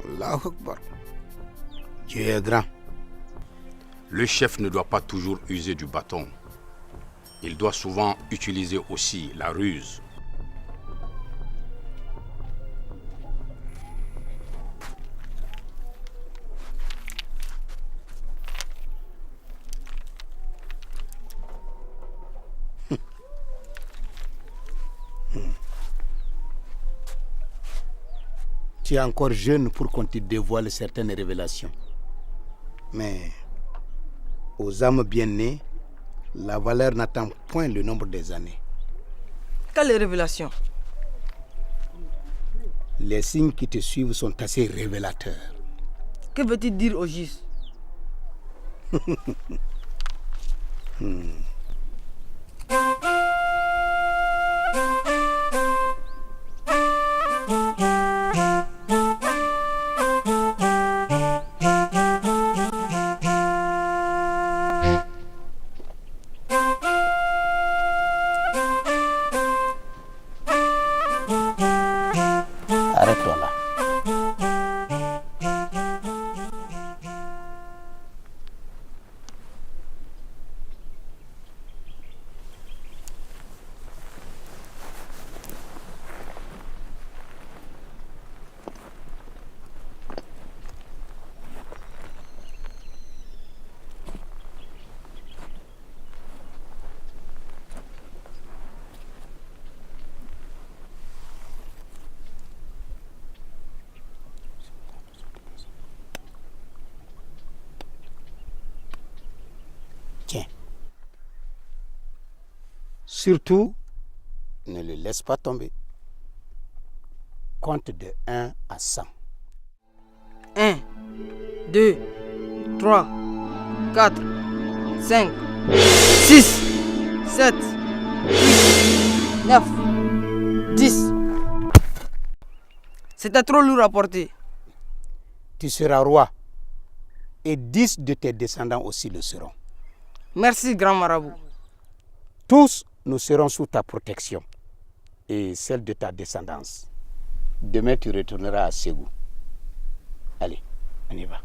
Speaker 16: Allahu Akbar. Dieu est grand.
Speaker 18: Le chef ne doit pas toujours user du bâton. Il doit souvent utiliser aussi la ruse.
Speaker 16: Tu es encore jeune pour qu'on te dévoile certaines révélations. Mais aux âmes bien nées, la valeur n'attend point le nombre des années.
Speaker 10: Quelle révélation?
Speaker 16: Les signes qui te suivent sont assez révélateurs.
Speaker 10: Que veut-il dire au juste?
Speaker 16: Arrête-toi là. Surtout, ne le laisse pas tomber. Compte de 1 à 100.
Speaker 10: 1, 2, 3, 4, 5, 6, 7, 8, 9, 10. C'était trop lourd à porter.
Speaker 16: Tu seras roi. Et 10 de tes descendants aussi le seront.
Speaker 10: Merci, grand marabout.
Speaker 16: Tous, nous serons sous ta protection et celle de ta descendance. Demain, tu retourneras à Ségou. Allez, on y va.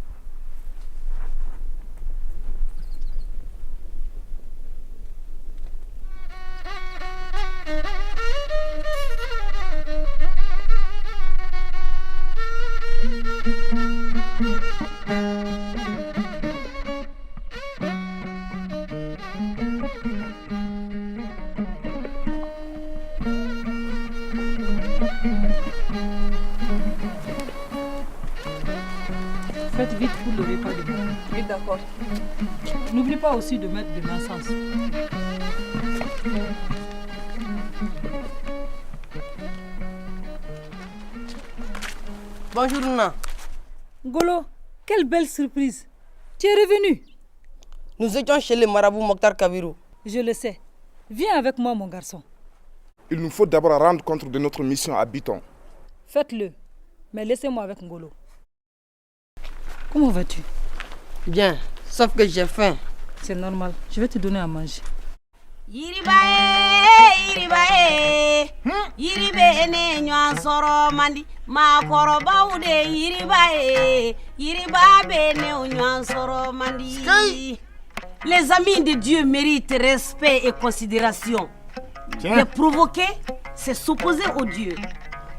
Speaker 3: Faites vite pour le repas de demain.
Speaker 10: Oui, d'accord.
Speaker 3: N'oublie pas aussi de mettre de l'encens.
Speaker 10: Bonjour, Nana.
Speaker 3: Ngolo, quelle belle surprise. Tu es revenu.
Speaker 10: Nous étions chez le marabout Mokhtar Kabirou.
Speaker 3: Je le sais. Viens avec moi, mon garçon.
Speaker 15: Il nous faut d'abord rendre compte de notre mission à Biton.
Speaker 3: Faites-le. Mais laissez-moi avec Ngolo. Comment vas-tu?
Speaker 10: Bien, sauf que j'ai faim.
Speaker 3: C'est normal. Je vais te donner à manger.
Speaker 1: Yiribae, yiribae, yiribe ne nyon soro mandi, ma koroba ude yiribae, yiribabe ne nyon soro mandi. Les amis de Dieu méritent respect et considération. Les provoquer, c'est s'opposer au Dieu.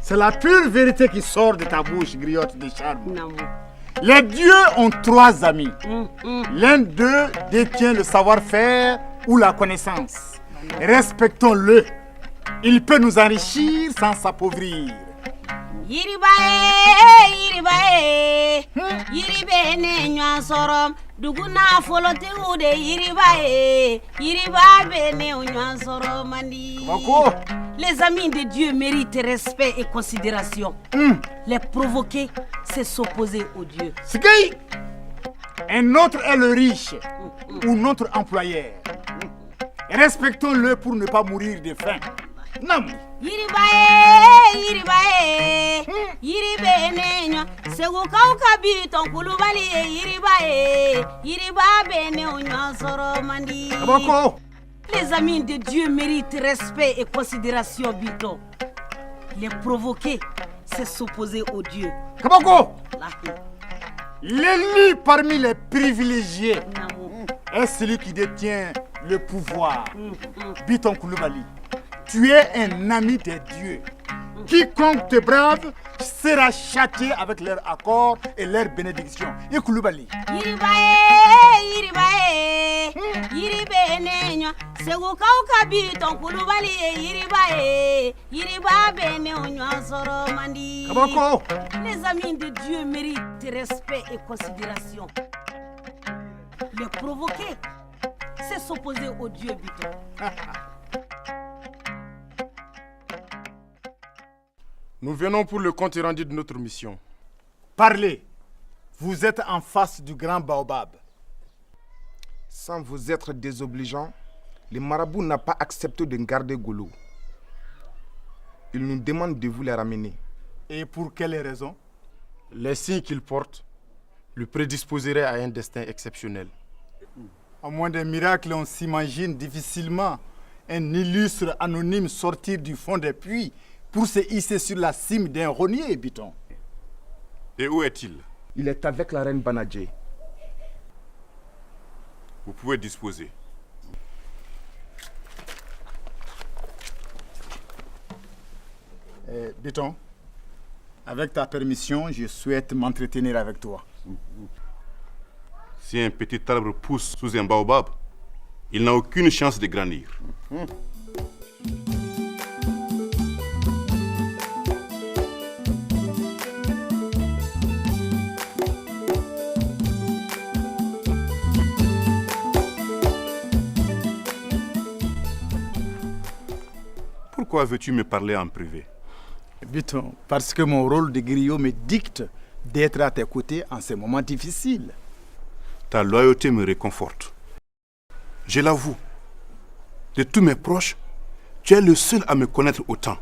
Speaker 12: C'est la pure vérité qui sort de ta bouche, griotte de charme.
Speaker 1: Non.
Speaker 12: Les dieux ont 3 amis. L'un d'eux détient le savoir-faire ou la connaissance. Respectons-le. Il peut nous enrichir sans s'appauvrir.
Speaker 1: Yiribae, yiribae, yiribe ne nyon sorom, duguna folote ude yiribae, yiribabe ne nyon sorom mandi. Les amis de Dieu méritent respect et considération. Les provoquer, c'est s'opposer au Dieu.
Speaker 12: Un autre est le riche ou notre employeur. Respectons-le pour ne pas mourir de faim. Non.
Speaker 1: Yiribae, yiribae, yiribe ne nyon, segu kauka biton kulubali yiribae, yiribabe ne nyon sorom mandi. Les amis de Dieu méritent respect et considération, Bito. Les provoquer, c'est s'opposer au Dieu.
Speaker 12: Kabako! L'élu parmi les privilégiés est celui qui détient le pouvoir. Biton Koulibaly, tu es un ami des dieux. Quiconque te brave sera châtié avec leur accord et leur bénédiction. Et Koulibaly.
Speaker 1: Yiribae, yiribae, yiribe ne nyon, segu kauka biton kulubali yiribae, yiribabe ne nyon soro mandi.
Speaker 12: Kabako!
Speaker 1: Les amis de Dieu méritent respect et considération. Les provoquer, c'est s'opposer au Dieu, Bito.
Speaker 15: Nous venons pour le compte rendu de notre mission.
Speaker 12: Parlez. Vous êtes en face du grand baobab.
Speaker 15: Sans vous être désobligeant, le marabout n'a pas accepté de garder Golo. Il nous demande de vous les ramener.
Speaker 12: Et pour quelle raison?
Speaker 15: Les signes qu'il porte le prédisposeraient à un destin exceptionnel.
Speaker 12: À moins d'un miracle, on s'imagine difficilement un illustre anonyme sortir du fond des puits pour se hisser sur la cime d'un rognier, Biton.
Speaker 2: Et où est-il?
Speaker 15: Il est avec la reine Banadjé.
Speaker 2: Vous pouvez disposer.
Speaker 12: Biton, avec ta permission, je souhaite m'entretenir avec toi.
Speaker 2: Si un petit arbre pousse sous un baobab, il n'a aucune chance de grandir. Pourquoi veux-tu me parler en privé?
Speaker 12: Biton, parce que mon rôle de griot me dicte d'être à tes côtés en ces moments difficiles.
Speaker 2: Ta loyauté me réconforte. Je l'avoue, de tous mes proches, tu es le seul à me connaître autant.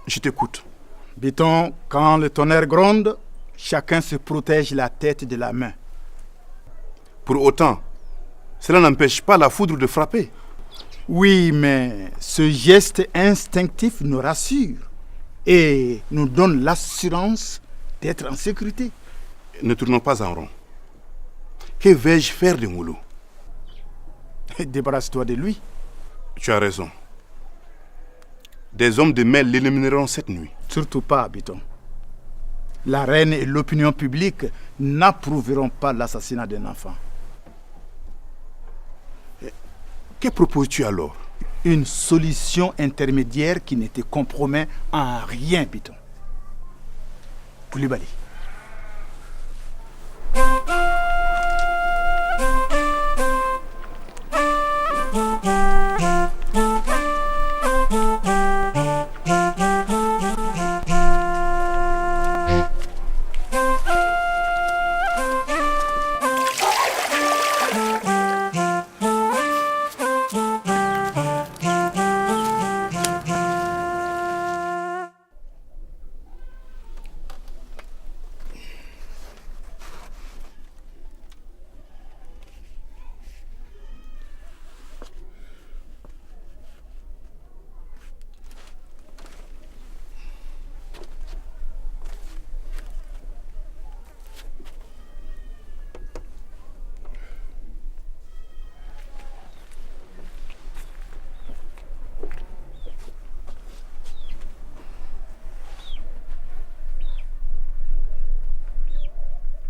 Speaker 2: Je t'écoute.
Speaker 12: Biton, quand le tonnerre gronde, chacun se protège la tête de la main.
Speaker 2: Pour autant, cela n'empêche pas la foudre de frapper.
Speaker 12: Oui, mais ce geste instinctif nous rassure et nous donne l'assurance d'être en sécurité.
Speaker 2: Ne tournons pas en rond. Que vais-je faire de Ngolo?
Speaker 12: Débarrasse-toi de lui.
Speaker 2: Tu as raison. Des hommes de main l'élimineront cette nuit.
Speaker 12: Surtout pas, Biton. La reine et l'opinion publique n'approuveront pas l'assassinat d'un enfant.
Speaker 2: Que proposes-tu alors?
Speaker 12: Une solution intermédiaire qui ne te compromet en rien, Biton. Koulibaly.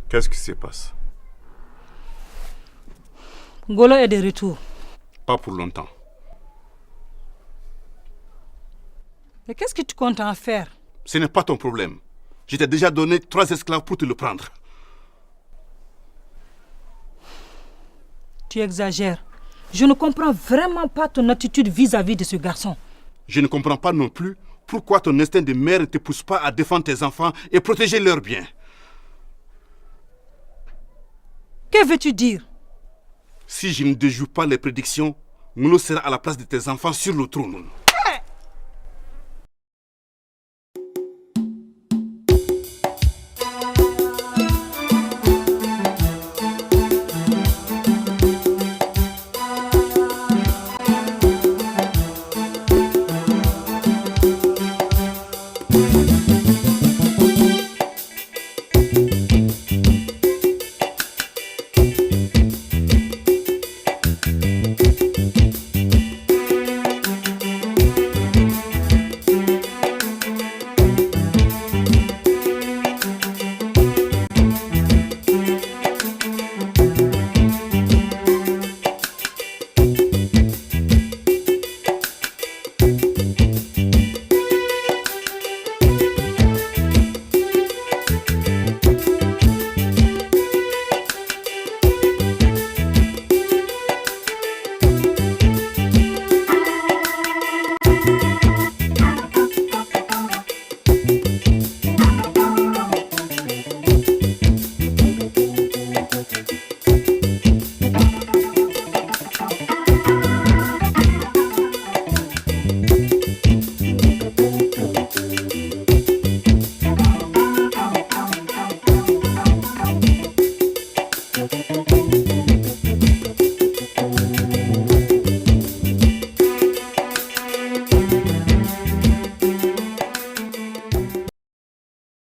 Speaker 2: Qu'est-ce qui se passe?
Speaker 3: Ngolo est de retour.
Speaker 2: Pas pour longtemps.
Speaker 3: Mais qu'est-ce que tu comptes en faire?
Speaker 2: Ce n'est pas ton problème. Je t'ai déjà donné 3 esclaves pour te le prendre.
Speaker 3: Tu exagères. Je ne comprends vraiment pas ton attitude vis-à-vis de ce garçon.
Speaker 2: Je ne comprends pas non plus pourquoi ton instinct de mère ne te pousse pas à défendre tes enfants et protéger leurs biens.
Speaker 3: Que veux-tu dire?
Speaker 2: Si je ne déjoue pas les prédictions, Ngolo sera à la place de tes enfants sur le trône.